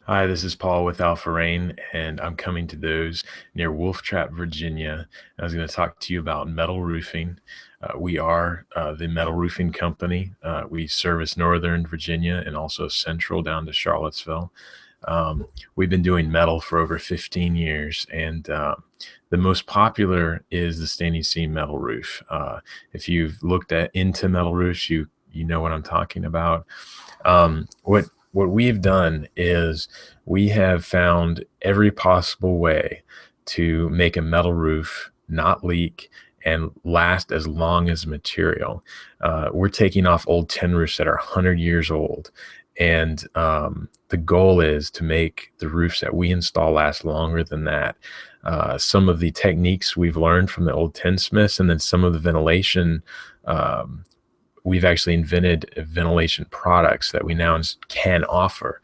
Hi, this is Paul with Alpha Rain, and I'm coming to those near Wolf Trap, Virginia. I was going to talk to you about metal roofing. We are the metal roofing company. We service Northern Virginia and also Central down to Charlottesville. We've been doing metal for over 15 years, and the most popular is the standing seam metal roof. If you've looked at into metal roofs, you know what I'm talking about. What we've done is we have found every possible way to make a metal roof not leak and last as long as material. We're taking off old tin roofs that are 100 years old. And the goal is to make the roofs that we install last longer than that. Some of the techniques we've learned from the old tinsmiths, and then some of the ventilation, we've actually invented ventilation products that we now can offer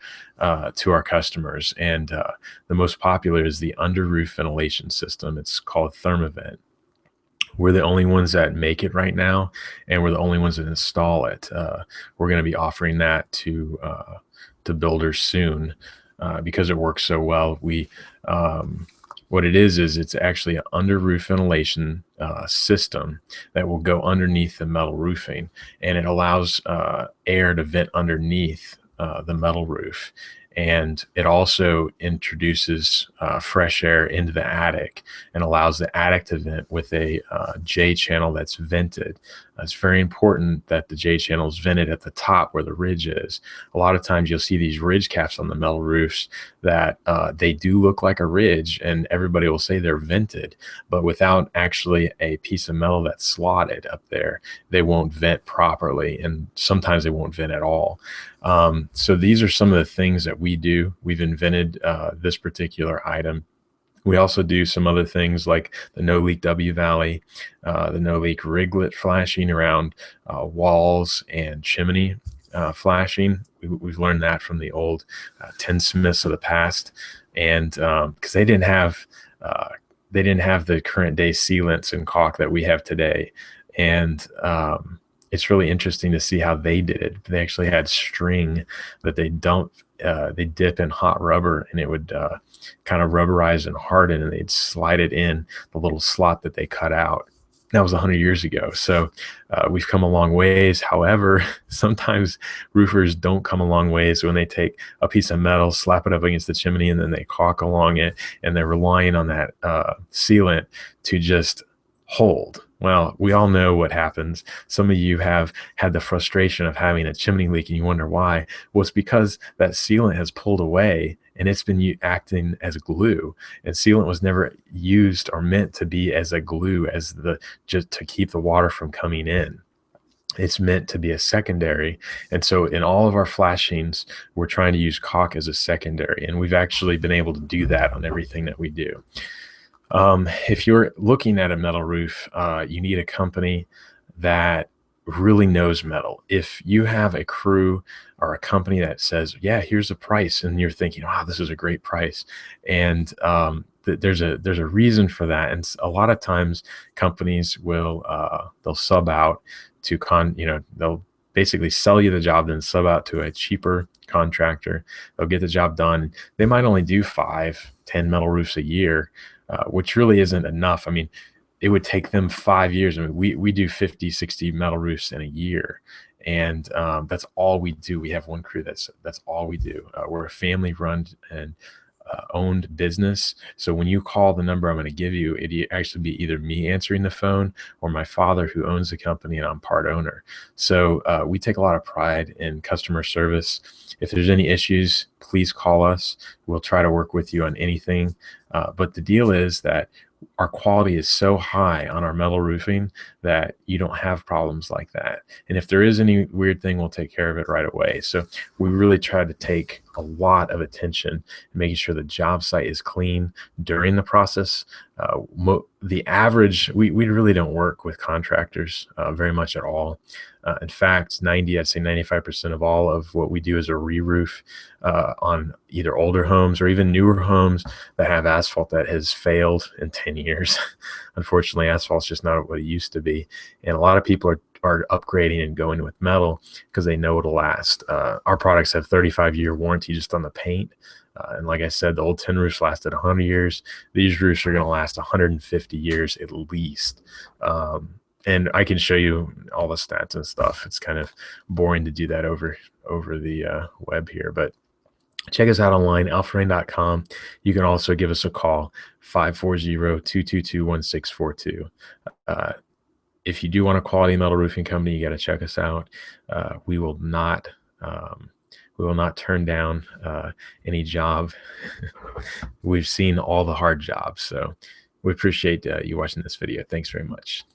to our customers. And the most popular is the under roof ventilation system. It's called Thermavent. We're the only ones that make it right now, and we're the only ones that install it. We're going to be offering that to builders soon because it works so well. What it is it's actually an under roof ventilation system that will go underneath the metal roofing, and it allows air to vent underneath the metal roof. And it also introduces fresh air into the attic and allows the attic to vent with a J channel that's vented. It's very important that the J channel is vented at the top where the ridge is. A lot of times you'll see these ridge caps on the metal roofs that they do look like a ridge, and everybody will say they're vented, but without actually a piece of metal that's slotted up there, they won't vent properly, and sometimes they won't vent at all. So these are some of the things that we do. We've invented this particular item. We also do some other things like the no leak W valley, the no leak riglet flashing around walls and chimney flashing. We've learned that from the old tinsmiths of the past, and because they didn't have the current day sealants and caulk that we have today, and it's really interesting to see how they did it. They actually had string that they dip in hot rubber, and it would kind of rubberize and harden, and they'd slide it in the little slot that they cut out. That was 100 years ago. So we've come a long ways. However, sometimes roofers don't come a long ways when they take a piece of metal, slap it up against the chimney, and then they caulk along it, and they're relying on that sealant to just hold. Well, we all know what happens. Some of you have had the frustration of having a chimney leak and you wonder why. Well, it's because that sealant has pulled away and it's been acting as glue. And sealant was never used or meant to be as a glue, as just to keep the water from coming in. It's meant to be a secondary. And so in all of our flashings, we're trying to use caulk as a secondary. And we've actually been able to do that on everything that we do. If you're looking at a metal roof, you need a company that really knows metal. If you have a crew or a company that says, yeah, here's a price, and you're thinking, wow, this is a great price. And there's a reason for that. And a lot of times companies will, they'll sub out to they'll basically sell you the job, then sub out to a cheaper contractor. They'll get the job done. They might only do 5-10 metal roofs a year, which really isn't enough. I mean, it would take them 5 years. I mean, we do 50-60 metal roofs in a year, and that's all we do. We have one crew that's all we do. We're a family run and owned business. So when you call the number I'm going to give you, it actually be either me answering the phone or my father, who owns the company, and I'm part owner. So we take a lot of pride in customer service. If there's any issues, please call us. We'll try to work with you on anything. But the deal is that our quality is so high on our metal roofing that you don't have problems like that. And if there is any weird thing, we'll take care of it right away. So we really try to take a lot of attention in making sure the job site is clean during the process. The average, we really don't work with contractors very much at all. In fact, I'd say 95% of all of what we do is a re-roof on either older homes or even newer homes that have asphalt that has failed in 10 years. Unfortunately, asphalt's just not what it used to be. And a lot of people are are upgrading and going with metal because they know it'll last. Our products have 35-year warranty just on the paint. And like I said, the old tin roofs lasted 100 years. These roofs are going to last 150 years at least. And I can show you all the stats and stuff. It's kind of boring to do that over the web here, but check us out online, alpharain.com. You can also give us a call, 540-222-1642. If you do want a quality metal roofing company, you got to check us out. We will not turn down any job. We've seen all the hard jobs, so we appreciate you watching this video. Thanks very much.